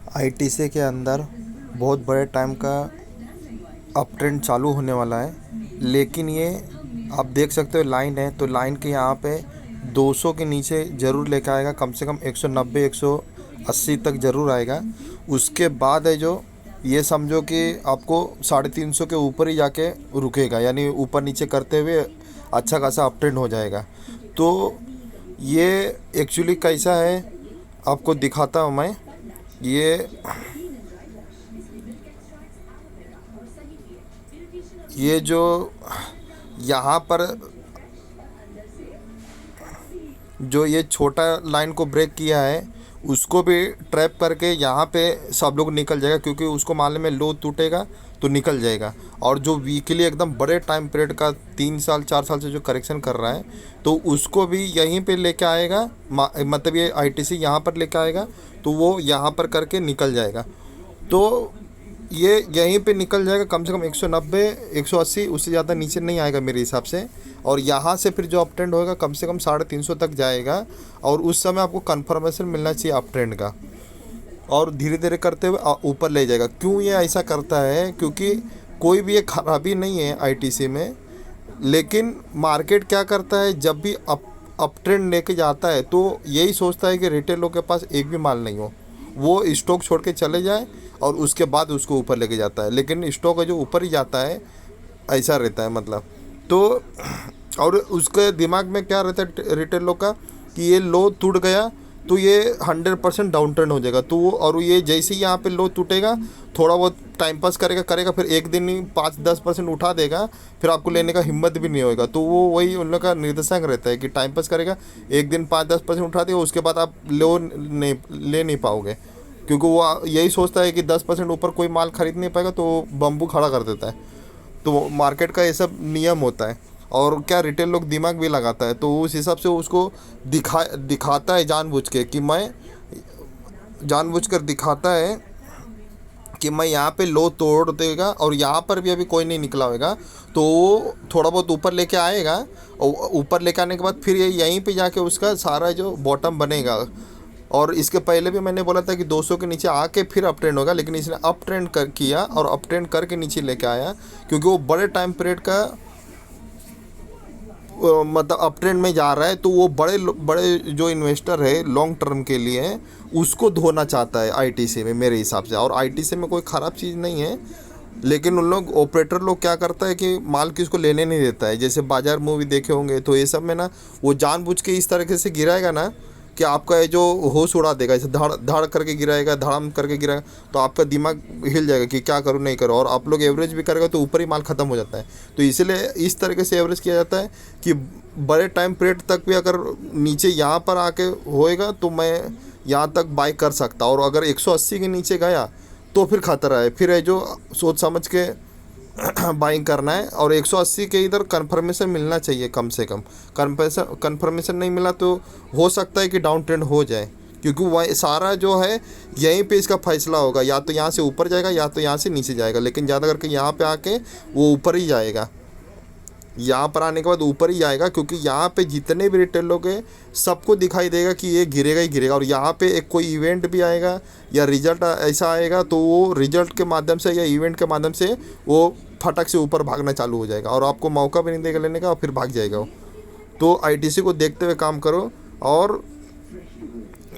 ITC के अंदर बहुत बड़े टाइम का अप ट्रेंड चालू होने वाला है। लेकिन ये आप देख सकते हो लाइन है, तो लाइन के यहाँ पे 200 के नीचे ज़रूर लेकर आएगा, कम से कम 190 180 तक ज़रूर आएगा। उसके बाद है जो ये समझो कि आपको 350 के ऊपर ही जाके रुकेगा, यानी ऊपर नीचे करते हुए अच्छा खासा अप ट्रेंड हो जाएगा। तो ये एक्चुअली कैसा है आपको दिखाता हूँ मैं। ये जो यहाँ पर जो ये छोटा लाइन को ब्रेक किया है, उसको भी ट्रैप करके यहाँ पे सब लोग निकल जाएगा, क्योंकि उसको मालूम है लो टूटेगा तो निकल जाएगा। और जो वीकली एकदम बड़े टाइम पीरियड का 3 साल 4 साल से जो करेक्शन कर रहा है, तो उसको भी यहीं पे लेके आएगा। मतलब ये आईटीसी यहाँ पर लेके आएगा, तो वो यहाँ पर करके निकल जाएगा। तो ये यहीं पे निकल जाएगा, कम से कम 190 180, उससे ज़्यादा नीचे नहीं आएगा मेरे हिसाब से। और यहाँ से फिर जो अप ट्रेंड होएगा कम से कम 350 तक जाएगा, और उस समय आपको कंफर्मेशन मिलना चाहिए अप ट्रेंड का, और धीरे धीरे करते हुए ऊपर ले जाएगा। क्यों ये ऐसा करता है? क्योंकि कोई भी एक खराबी नहीं है आईटीसी में, लेकिन मार्केट क्या करता है, जब भी अप ट्रेंड लेके जाता है तो यही सोचता है कि रिटेल लोग के पास एक भी माल नहीं हो, वो स्टॉक छोड़ के चले जाए और उसके बाद उसको ऊपर लेके जाता है। लेकिन स्टॉक है जो ऊपर ही जाता है, ऐसा रहता है मतलब। तो और उसके दिमाग में क्या रहता है रिटेल लोग का, कि ये लो टूट गया तो ये 100% डाउन ट्रेंड हो जाएगा। तो और ये जैसे ही यहाँ पे लो टूटेगा, थोड़ा बहुत टाइम पास करेगा, फिर एक दिन ही 5-10% उठा देगा, फिर आपको लेने का हिम्मत भी नहीं होएगा। तो वो वही उन लोग का निर्देशांक रहता है कि टाइम पास करेगा, एक दिन 5-10% उठा देगा, उसके बाद आप ले नहीं पाओगे, क्योंकि वो यही सोचता है कि 10% ऊपर कोई माल खरीद नहीं पाएगा, तो बम्बू खड़ा कर देता है। तो मार्केट का ये सब नियम होता है। और क्या रिटेल लोग दिमाग भी लगाता है, तो उस हिसाब से उसको दिखाता है जानबूझ के, कि मैं जानबूझकर दिखाता है कि मैं यहाँ पे लो तोड़ देगा, और यहाँ पर भी अभी कोई नहीं निकला होगा, तो वो थोड़ा बहुत ऊपर लेके आएगा, और ऊपर लेके आने के बाद फिर ये यहीं पे जाके उसका सारा जो बॉटम बनेगा। और इसके पहले भी मैंने बोला था कि 200 के नीचे आके फिर अप ट्रेंड होगा, लेकिन इसने अप ट्रेंड किया और अप ट्रेंड करके नीचे लेके आया, क्योंकि वो बड़े टाइम पीरियड का मतलब अप ट्रेंड में जा रहा है। तो वो बड़े बड़े जो इन्वेस्टर है लॉन्ग टर्म के लिए, उसको धोना चाहता है आईटीसी में मेरे हिसाब से। और आईटीसी में कोई ख़राब चीज़ नहीं है, लेकिन उन लोग ऑपरेटर लोग क्या करता है कि माल किसको लेने नहीं देता है। जैसे बाजार मूवी देखे होंगे, तो ये सब में ना वो जानबूझ के इस तरीके से गिराएगा ना कि आपका ये जो होश उड़ा देगा, ऐसे धड़ धड़ करके गिराएगा, धड़ाम करके गिराएगा, तो आपका दिमाग हिल जाएगा कि क्या करूँ नहीं करूँ। और आप लोग एवरेज भी करेगा तो ऊपर ही माल ख़त्म हो जाता है। तो इसलिए इस तरीके से एवरेज किया जाता है कि बड़े टाइम पीरियड तक भी अगर नीचे यहाँ पर आके होएगा तो मैं यहाँ तक बाई कर सकता, और अगर 180 के नीचे गया तो फिर खतरा है, फिर है जो सोच समझ के बाइंग करना है। और 180 के इधर कन्फर्मेशन मिलना चाहिए कम से कम। कन्फर्मेशन नहीं मिला तो हो सकता है कि डाउन ट्रेंड हो जाए, क्योंकि वह सारा जो है यहीं पे इसका फैसला होगा, या तो यहाँ से ऊपर जाएगा या तो यहाँ से नीचे जाएगा। लेकिन ज़्यादा करके यहाँ पे आके वो ऊपर ही जाएगा, यहाँ पर आने के बाद ऊपर ही आएगा, क्योंकि यहाँ पे जितने भी रिटेल लोग हैं सबको दिखाई देगा कि ये गिरेगा ही गिरेगा। और यहाँ पे एक कोई इवेंट भी आएगा या रिजल्ट ऐसा आएगा, तो वो रिजल्ट के माध्यम से या इवेंट के माध्यम से वो फटक से ऊपर भागना चालू हो जाएगा, और आपको मौका भी नहीं देगा लेने का, और फिर भाग जाएगा वो। तो आईटीसी को देखते हुए काम करो। और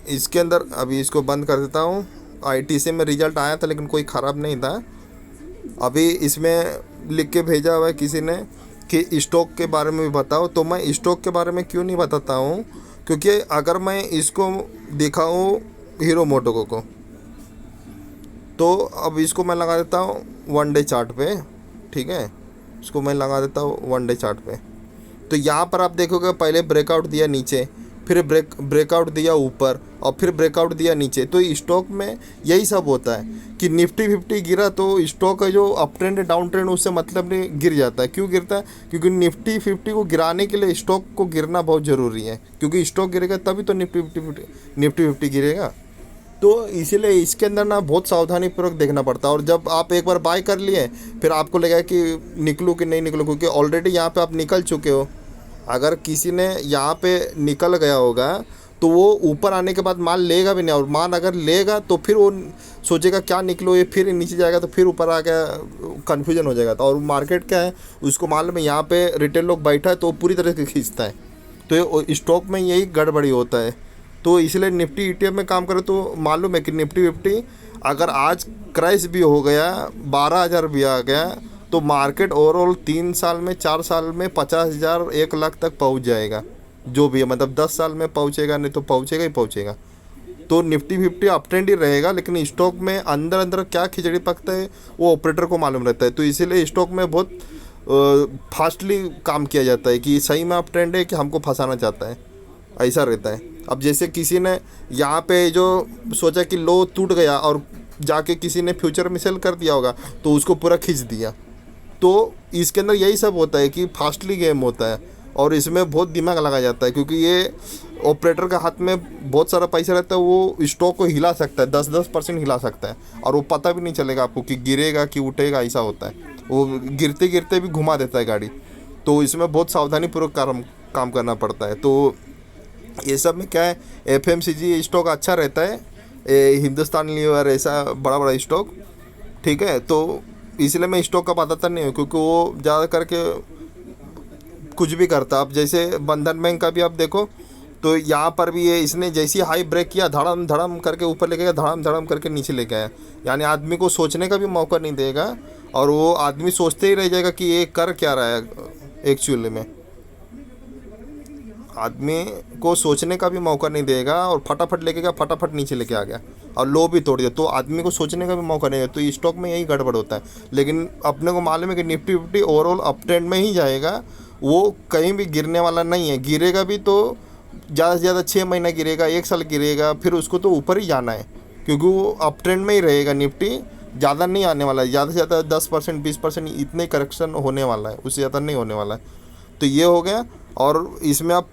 इसके अंदर अभी इसको बंद कर देता हूँ। आईटीसी में रिजल्ट आया था, लेकिन कोई ख़राब नहीं था। अभी इसमें लिख के भेजा हुआ है किसी ने कि स्टॉक के बारे में भी बताओ, तो मैं स्टॉक के बारे में क्यों नहीं बताता हूँ, क्योंकि अगर मैं इसको दिखाऊँ हीरो मोटोको को, तो अब इसको मैं लगा देता हूँ 1 डे चार्ट पे। ठीक है, इसको मैं लगा देता हूँ 1 डे चार्ट पे। तो यहाँ पर आप देखोगे पहले ब्रेकआउट दिया नीचे, फिर ब्रेकआउट दिया ऊपर, और फिर ब्रेकआउट दिया नीचे। तो स्टॉक में यही सब होता है कि निफ्टी 50 गिरा तो स्टॉक है जो अप ट्रेंड डाउन ट्रेंड उससे मतलब नहीं, गिर जाता है। क्यों गिरता है? क्योंकि निफ्टी 50 को गिराने के लिए स्टॉक को गिरना बहुत ज़रूरी है, क्योंकि स्टॉक गिरेगा तभी तो निफ्टी 50 गिरेगा। तो इसीलिए इसके अंदर ना बहुत सावधानीपूर्वक देखना पड़ता है। और जब आप एक बार बाय कर लिए, फिर आपको लगेगा कि निकलूँ कि नहीं निकलूँ, क्योंकि ऑलरेडी यहाँ पे आप निकल चुके हो। अगर किसी ने यहाँ पे निकल गया होगा तो वो ऊपर आने के बाद माल लेगा भी नहीं, और माल अगर लेगा तो फिर वो सोचेगा क्या निकलो, ये फिर नीचे जाएगा तो फिर ऊपर आ गया, कन्फ्यूजन हो जाएगा। तो और मार्केट क्या है, उसको मालूम है यहाँ पे रिटेल लोग बैठा है तो वो पूरी तरह से खींचता है। तो स्टॉक में यही गड़बड़ी होता है। तो इसलिए निफ्टी ETF में काम करो तो मालूम है कि निफ्टी 50 अगर आज क्रैश भी हो गया, 12,000 भी आ गया, तो मार्केट ओवरऑल 3 साल में 4 साल में 50,000 1 लाख तक पहुंच जाएगा। जो भी है मतलब 10 साल में पहुंचेगा, नहीं तो पहुंचेगा ही पहुंचेगा। तो निफ्टी 50 अप ट्रेंड ही रहेगा, लेकिन स्टॉक में अंदर अंदर क्या खिचड़ी पकता है वो ऑपरेटर को मालूम रहता है। तो इसीलिए स्टॉक में बहुत फास्टली काम किया जाता है कि सही में अप ट्रेंड है कि हमको फंसाना चाहता है, ऐसा रहता है। अब जैसे किसी ने यहाँ पे जो सोचा कि लो टूट गया और जाके किसी ने फ्यूचर में सेल कर दिया होगा तो उसको पूरा खींच दिया। तो इसके अंदर यही सब होता है कि फास्टली गेम होता है, और इसमें बहुत दिमाग लगाया जाता है, क्योंकि ये ऑपरेटर के हाथ में बहुत सारा पैसा रहता है। वो स्टॉक को हिला सकता है, 10% हिला सकता है, और वो पता भी नहीं चलेगा आपको कि गिरेगा कि उठेगा, ऐसा होता है। वो गिरते गिरते भी घुमा देता है गाड़ी। तो इसमें बहुत सावधानीपूर्वक काम करना पड़ता है। तो ये सब में क्या है, FMCG स्टॉक अच्छा रहता है, हिंदुस्तान लीवर ऐसा बड़ा बड़ा स्टॉक, ठीक है। तो इसलिए मैं स्टॉक का बताता नहीं हूँ, क्योंकि वो ज़्यादा करके कुछ भी करता। अब जैसे बंधन बैंक का भी आप देखो, तो यहाँ पर भी ये इसने जैसी हाई ब्रेक किया, धड़म धड़म करके ऊपर लेके गया, धड़म धड़म करके नीचे लेके आया। यानी आदमी को सोचने का भी मौका नहीं देगा, और वो आदमी सोचते ही रह जाएगा कि ये कर क्या रहा है एक्चुअली में। आदमी को सोचने का भी मौका नहीं देगा, और फटाफट लेके गया, फटाफट नीचे लेके आ गया, और लो भी तोड़ दिया। तो आदमी को सोचने का भी मौका नहीं है। तो स्टॉक में यही गड़बड़ होता है। लेकिन अपने को मालूम है कि निफ्टी 50 ओवरऑल अप ट्रेंड में ही जाएगा, वो कहीं भी गिरने वाला नहीं है। गिरेगा भी तो ज़्यादा से ज़्यादा 6 महीना गिरेगा, 1 साल गिरेगा, फिर उसको तो ऊपर ही जाना है, क्योंकि वो अप ट्रेंड में ही रहेगा। निफ्टी ज़्यादा नहीं आने वाला है, ज़्यादा से ज़्यादा 10% 20% इतने करेक्शन होने वाला है, उससे ज़्यादा नहीं होने वाला है। तो ये हो गया। और इसमें आप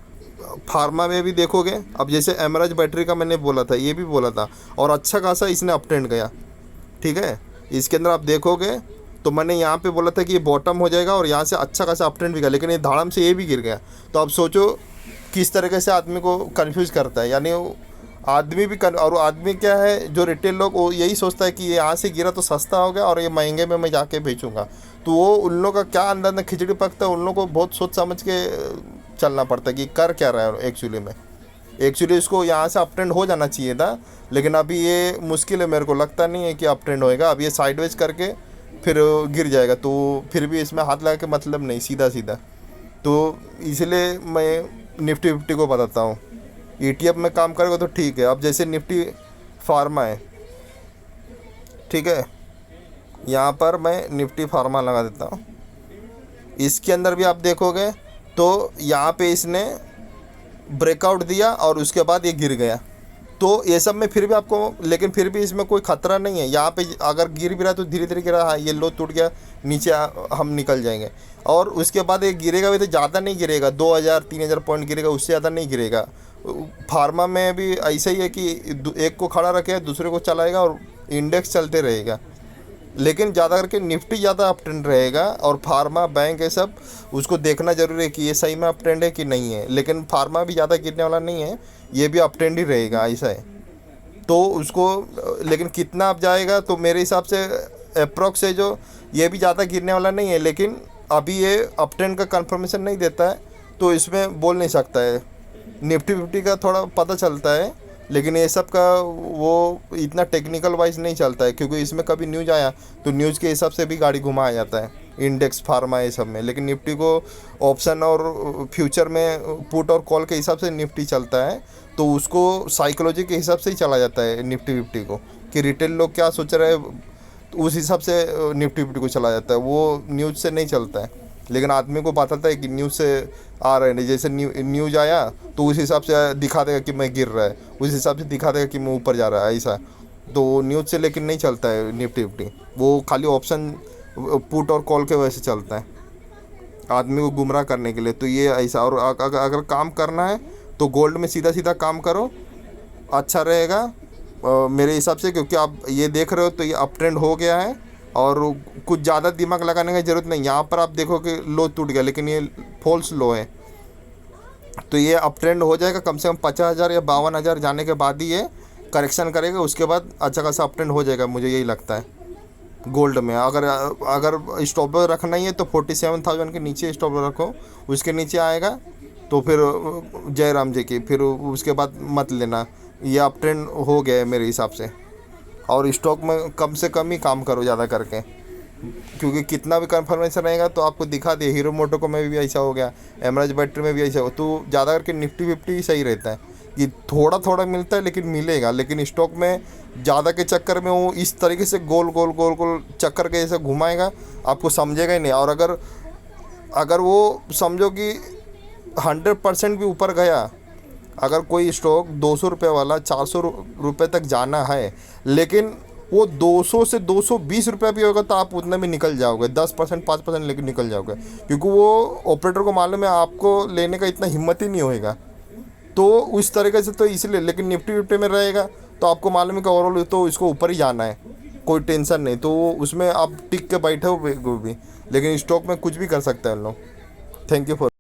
फार्मा में भी देखोगे, अब जैसे एमराज बैटरी का मैंने बोला था, ये भी बोला था, और अच्छा खासा इसने अप ट्रेंड गया, ठीक है। इसके अंदर आप देखोगे तो मैंने यहाँ पे बोला था कि ये बॉटम हो जाएगा, और यहाँ से अच्छा खासा अप ट्रेंड भी गया, लेकिन ये धड़ाम से ये भी गिर गया। तो अब सोचो किस तरीके से आदमी को कंफ्यूज करता है। यानी आदमी भी और आदमी क्या है, जो रिटेल लोग, वो यही सोचता है कि ये यहाँ से गिरा तो सस्ता हो गया और ये महंगे में मैं जाके बेचूंगा। तो वो उन लोगों का क्या अंदर में खिचड़ी पकता है, उन लोगों को बहुत सोच समझ के चलना पड़ता है कि कर क्या रहा है एक्चुअली में। एक्चुअली इसको यहाँ से अप ट्रेंड हो जाना चाहिए था, लेकिन अभी ये मुश्किल है, मेरे को लगता नहीं है कि अप ट्रेंड होएगा। अब ये साइडवेज करके फिर गिर जाएगा, तो फिर भी इसमें हाथ लगा के मतलब नहीं, सीधा सीधा। तो इसलिए मैं निफ्टी 50 को बताता हूँ, ETF में काम करेगा तो ठीक है। अब जैसे निफ्टी फार्मा है, ठीक है, यहाँ पर मैं निफ्टी फार्मा लगा देता हूँ। इसके अंदर भी आप देखोगे तो यहाँ पे इसने ब्रेकआउट दिया और उसके बाद ये गिर गया। तो ये सब में फिर भी आपको, लेकिन फिर भी इसमें कोई ख़तरा नहीं है। यहाँ पे अगर गिर भी रहा तो धीरे धीरे गिरा, हाँ ये लो टूट गया, नीचे हम निकल जाएंगे। और उसके बाद ये गिरेगा भी तो ज़्यादा नहीं गिरेगा, 2,000-3,000 पॉइंट गिरेगा, उससे ज़्यादा नहीं गिरेगा। फार्मा में भी ऐसा ही है कि एक को खड़ा रखे, दूसरे को चलाएगा और इंडेक्स चलते रहेगा। लेकिन ज़्यादा करके निफ्टी ज़्यादा अप ट्रेंड रहेगा, और फार्मा बैंक ये सब उसको देखना ज़रूरी है कि ये सही में अप ट्रेंड है कि नहीं है। लेकिन फार्मा भी ज़्यादा गिरने वाला नहीं है, ये भी अप ट्रेंड ही रहेगा, ऐसा है। तो उसको, लेकिन कितना अप जाएगा, तो मेरे हिसाब से अप्रॉक्स है जो, ये भी ज़्यादा गिरने वाला नहीं है, लेकिन अभी ये अप ट्रेंड का कंफर्मेशन नहीं देता है, तो इसमें बोल नहीं सकता है। निफ्टी 50 का थोड़ा पता चलता है, लेकिन ये सब का वो इतना टेक्निकल वाइज नहीं चलता है, क्योंकि इसमें कभी न्यूज़ आया तो न्यूज़ के हिसाब से भी गाड़ी घुमाया जाता है, इंडेक्स फार्मा ये सब में। लेकिन निफ्टी को ऑप्शन और फ्यूचर में पुट और कॉल के हिसाब से निफ्टी चलता है, तो उसको साइकोलॉजी के हिसाब से ही चला जाता है निफ्टी 50 को, कि रिटेल लोग क्या सोच रहे हैं, तो उस हिसाब से निफ्टी 50 को चला जाता है, वो न्यूज़ से नहीं चलता है। लेकिन आदमी को बताता है कि न्यूज़ से आ रहे हैं, जैसे न्यूज़ आया तो उस हिसाब से दिखा देगा कि मैं गिर रहा है, उस हिसाब से दिखा देगा कि मैं ऊपर जा रहा है, ऐसा। तो न्यूज़ से लेकिन नहीं चलता है निफ्टी 50, वो खाली ऑप्शन पुट और कॉल के वजह से चलता है, आदमी को गुमराह करने के लिए। तो ये ऐसा। और अगर काम करना है तो गोल्ड में सीधा सीधा काम करो, अच्छा रहेगा मेरे हिसाब से, क्योंकि आप ये देख रहे हो तो ये अप ट्रेंड हो गया है, और कुछ ज़्यादा दिमाग लगाने की ज़रूरत नहीं। यहाँ पर आप देखो कि लो टूट गया, लेकिन ये फॉल्स लो है, तो ये अप ट्रेंड हो जाएगा कम से कम 50,000 या 52,000 जाने के बाद ही ये करेक्शन करेगा, उसके बाद अच्छा खासा अप ट्रेंड हो जाएगा, मुझे यही लगता है गोल्ड में। अगर अगर स्टॉप लॉस रखना ही है तो 47,000 के नीचे स्टॉप लॉस रखो, उसके नीचे आएगा तो फिर जय राम जी की, फिर उसके बाद मत लेना। ये अप ट्रेंड हो गया है मेरे हिसाब से। और स्टॉक में कम से कम ही काम करो ज़्यादा करके, क्योंकि कितना भी कन्फर्मेशन रहेगा तो आपको दिखा दे। हीरो मोटोको में भी ऐसा हो गया, एमराज बैटरी में भी ऐसा हो, तो ज़्यादा करके निफ्टी विफ्टी ही सही रहता है कि थोड़ा थोड़ा मिलता है लेकिन मिलेगा। लेकिन स्टॉक में ज़्यादा के चक्कर में वो इस तरीके से गोल गोल गोल गोल चक्कर के जैसे घुमाएगा, आपको समझेगा ही नहीं। और अगर अगर वो समझो कि 100% भी ऊपर गया, अगर कोई स्टॉक 200 रुपये वाला 400 रुपये तक जाना है, लेकिन वो 200 से 220 रुपया भी होगा तो आप उतने में निकल जाओगे, 10% 5% लेके निकल जाओगे, क्योंकि वो ऑपरेटर को मालूम है आपको लेने का इतना हिम्मत ही नहीं होएगा। तो उस तरीके से तो इसलिए, लेकिन निफ्टी विफ्टी में रहेगा तो आपको मालूम है कि ओवरऑल तो इसको ऊपर ही जाना है, कोई टेंशन नहीं, तो उसमें आप टिक के बैठे हो भी। लेकिन स्टॉक में कुछ भी कर सकते हैं लोग। Thank you for